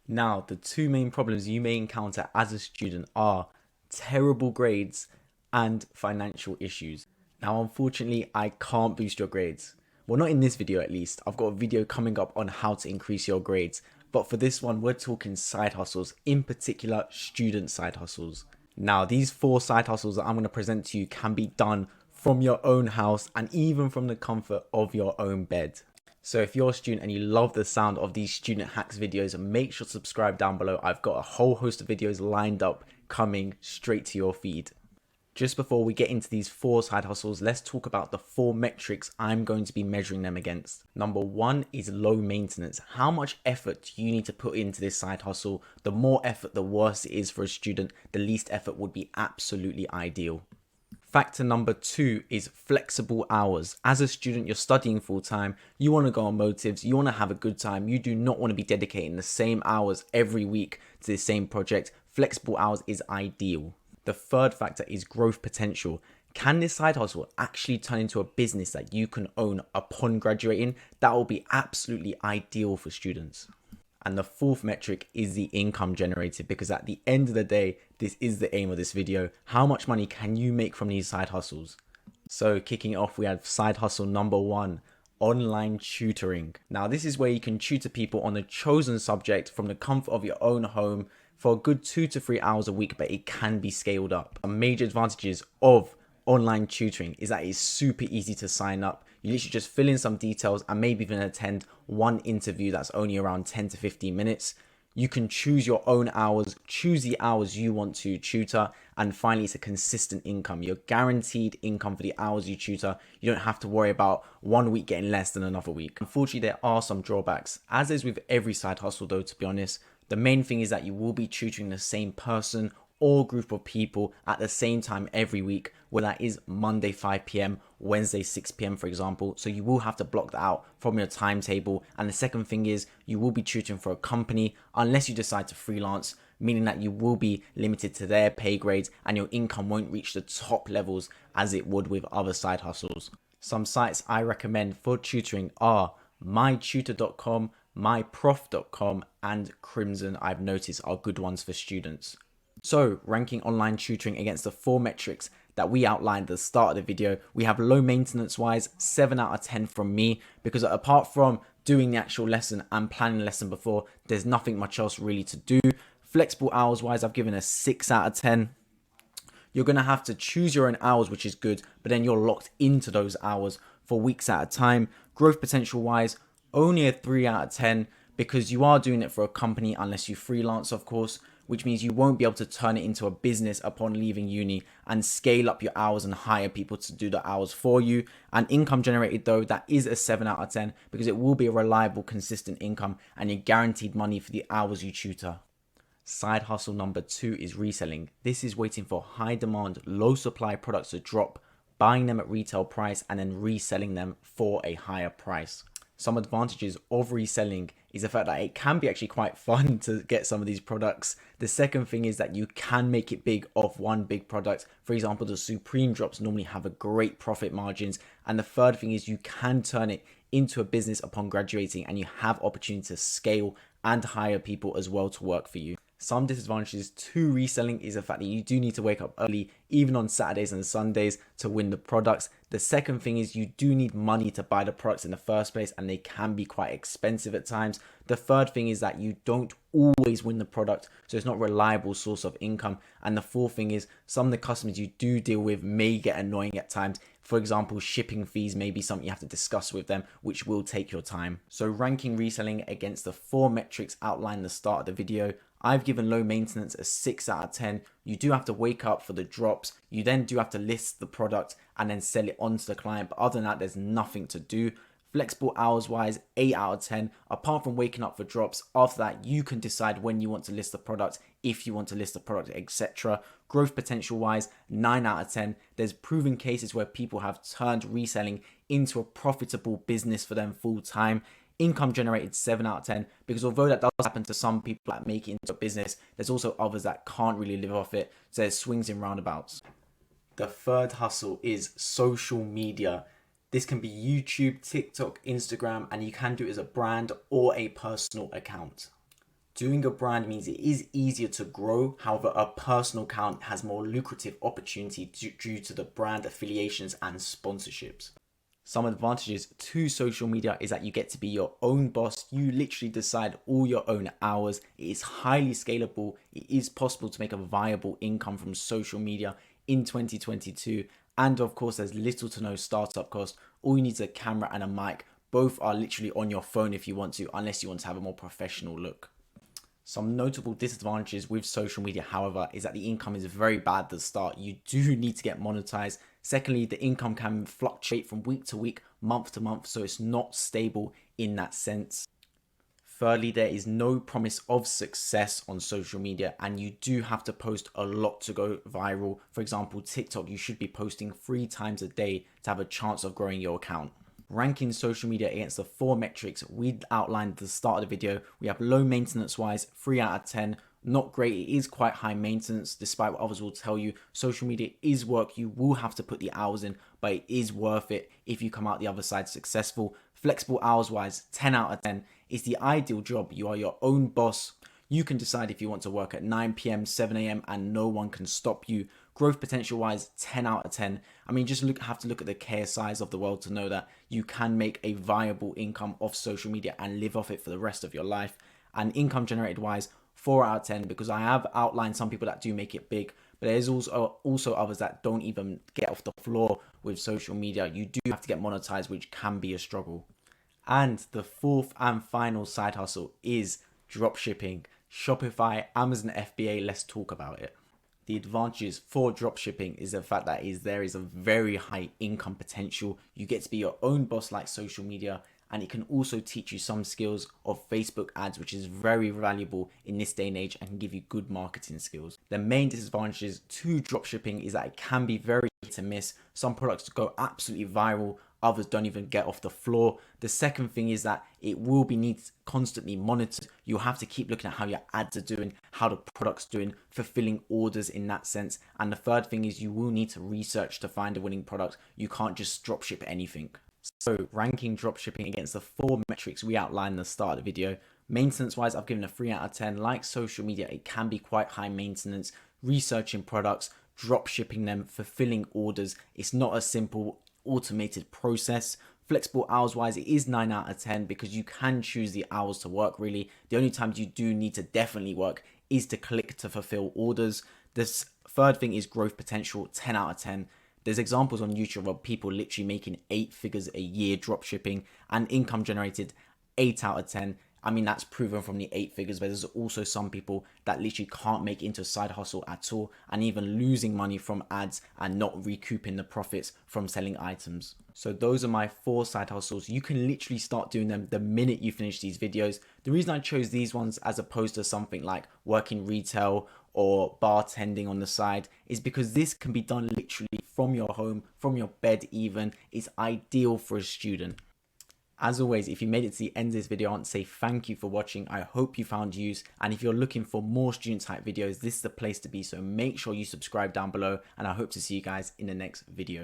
Now, the two main problems you may encounter as a student are terrible grades and financial issues. Now, unfortunately, I can't boost your grades. Well, not in this video at least. I've got a video coming up on how to increase your grades. But for this one, we're talking side hustles, in particular, student side hustles. Now, these 4 side hustles that I'm going to present to you can be done from your own house and even from the comfort of your own bed. So if you're a student and you love the sound of these student hacks videos, make sure to subscribe down below. I've got a whole host of videos lined up coming straight to your feed. Just before we get into these 4 side hustles, let's talk about the 4 metrics I'm going to be measuring them against. Number 1 is low maintenance. How much effort do you need to put into this side hustle? The more effort, the worse it is for a student. The least effort would be absolutely ideal. Factor number 2 is flexible hours. As a student, you're studying full time, you want to go on motives, you want to have a good time, you do not want to be dedicating the same hours every week to the same project. Flexible hours is ideal. The third factor is growth potential. Can this side hustle actually turn into a business that you can own upon graduating? That will be absolutely ideal for students. And the fourth metric is the income generated, because at the end of the day, this is the aim of this video. How much money can you make from these side hustles? So kicking it off, we have side hustle number 1, online tutoring. Now this is where you can tutor people on a chosen subject from the comfort of your own home for a good 2 to 3 hours a week, but it can be scaled up. A major advantages of online tutoring is that it's super easy to sign up. You literally just fill in some details and maybe even attend one interview that's only around 10 to 15 minutes. You can choose your own hours, choose the hours you want to tutor, and finally it's a consistent income. You're guaranteed income for the hours you tutor. You don't have to worry about one week getting less than another week. Unfortunately, there are some drawbacks, as is with every side hustle though, to be honest. The main thing is that you will be tutoring the same person or group of people at the same time every week, whether that is Monday 5 p.m, Wednesday 6 p.m, for example. So you will have to block that out from your timetable. And the second thing is you will be tutoring for a company unless you decide to freelance, meaning that you will be limited to their pay grades and your income won't reach the top levels as it would with other side hustles. Some sites I recommend for tutoring are mytutor.com, myprof.com, and Crimson. I've noticed are good ones for students. So ranking online tutoring against the 4 metrics that we outlined at the start of the video, we have low maintenance wise 7 out of 10 from me, because apart from doing the actual lesson and planning the lesson before, there's nothing much else really to do. Flexible hours wise, I've given a 6 out of 10. You're going to have to choose your own hours, which is good, but then you're locked into those hours for weeks at a time. Growth potential wise, only a 3 out of 10, because you are doing it for a company unless you freelance, of course, which means you won't be able to turn it into a business upon leaving uni and scale up your hours and hire people to do the hours for you. And income generated though, that is a 7 out of 10, because it will be a reliable, consistent income and you're guaranteed money for the hours you tutor. Side hustle number 2 is reselling. This is waiting for high demand, low supply products to drop, buying them at retail price and then reselling them for a higher price. Some advantages of reselling is the fact that it can be actually quite fun to get some of these products. The second thing is that you can make it big off one big product. For example, the Supreme drops normally have a great profit margins. And the third thing is you can turn it into a business upon graduating, and you have opportunity to scale and hire people as well to work for you. Some disadvantages to reselling is the fact that you do need to wake up early, even on Saturdays and Sundays, to win the products. The second thing is you do need money to buy the products in the first place, and they can be quite expensive at times. The third thing is that you don't always win the product, so it's not a reliable source of income. And the fourth thing is some of the customers you do deal with may get annoying at times. For example, shipping fees may be something you have to discuss with them, which will take your time. So ranking reselling against the 4 metrics outlined at the start of the video, I've given low maintenance a 6 out of 10. You do have to wake up for the drops. You then do have to list the product and then sell it on to the client. But other than that, there's nothing to do. Flexible hours wise, 8 out of 10. Apart from waking up for drops, after that, you can decide when you want to list the product, if you want to list the product, etc. Growth potential wise, 9 out of 10. There's proven cases where people have turned reselling into a profitable business for them full time. Income generated 7 out of 10, because although that does happen to some people that make it into a business, there's also others that can't really live off it. So there's swings and roundabouts. The third hustle is social media. This can be YouTube, TikTok, Instagram, and you can do it as a brand or a personal account. Doing a brand means it is easier to grow. However, a personal account has more lucrative opportunity due to the brand affiliations and sponsorships. Some advantages to social media is that you get to be your own boss. You literally decide all your own hours. It is highly scalable. It is possible to make a viable income from social media in 2022. And of course, there's little to no startup cost. All you need is a camera and a mic. Both are literally on your phone if you want to, unless you want to have a more professional look. Some notable disadvantages with social media, however, is that the income is very bad at the start. You do need to get monetized. Secondly, the income can fluctuate from week to week, month to month, so it's not stable in that sense. Thirdly, there is no promise of success on social media, and you do have to post a lot to go viral. For example, TikTok, you should be posting 3 times a day to have a chance of growing your account. Ranking social media against the 4 metrics we outlined at the start of the video. We have low maintenance wise, 3 out of 10. Not great. It is quite high maintenance, despite what others will tell you. Social media is work. You will have to put the hours in, but it is worth it if you come out the other side successful. Flexible hours wise, 10 out of 10. It's the ideal job. You are your own boss. You can decide if you want to work at 9 p.m, 7 a.m, and no one can stop you. Growth potential wise, 10 out of 10. I mean, just have to look at the KSIs of the world to know that you can make a viable income off social media and live off it for the rest of your life. And income generated wise, 4 out of 10, because I have outlined some people that do make it big, but there's also others that don't even get off the floor with social media. You do have to get monetized, which can be a struggle. And the 4th and final side hustle is dropshipping. Shopify, Amazon FBA, let's talk about it. The advantages for dropshipping is the fact that there is a very high income potential. You get to be your own boss like social media, and it can also teach you some skills of Facebook ads, which is very valuable in this day and age and can give you good marketing skills. The main disadvantages to dropshipping is that it can be very hit and miss. Some products go absolutely viral, others don't even get off the floor. The second thing is that it will be constantly monitored. You'll have to keep looking at how your ads are doing, how the product's doing, fulfilling orders in that sense. And the third thing is you will need to research to find a winning product. You can't just dropship anything. So ranking dropshipping against the 4 metrics we outlined at the start of the video. Maintenance wise, I've given a 3 out of 10. Like social media, it can be quite high maintenance. Researching products, dropshipping them, fulfilling orders. It's not a simple automated process. Flexible hours wise, it is 9 out of 10 because you can choose the hours to work really. The only times you do need to definitely work is to click to fulfill orders. This third thing is growth potential, 10 out of 10. There's examples on YouTube of people literally making 8 figures a year dropshipping and income generated 8 out of 10. I mean, that's proven from the 8 figures, but there's also some people that literally can't make it into a side hustle at all and even losing money from ads and not recouping the profits from selling items. So those are my 4 side hustles. You can literally start doing them the minute you finish these videos. The reason I chose these ones as opposed to something like working retail or bartending on the side is because this can be done literally from your home, from your bed even. It's ideal for a student. As always, if you made it to the end of this video, I want to say thank you for watching. I hope you found use. And if you're looking for more student type videos, this is the place to be. So make sure you subscribe down below, and I hope to see you guys in the next video.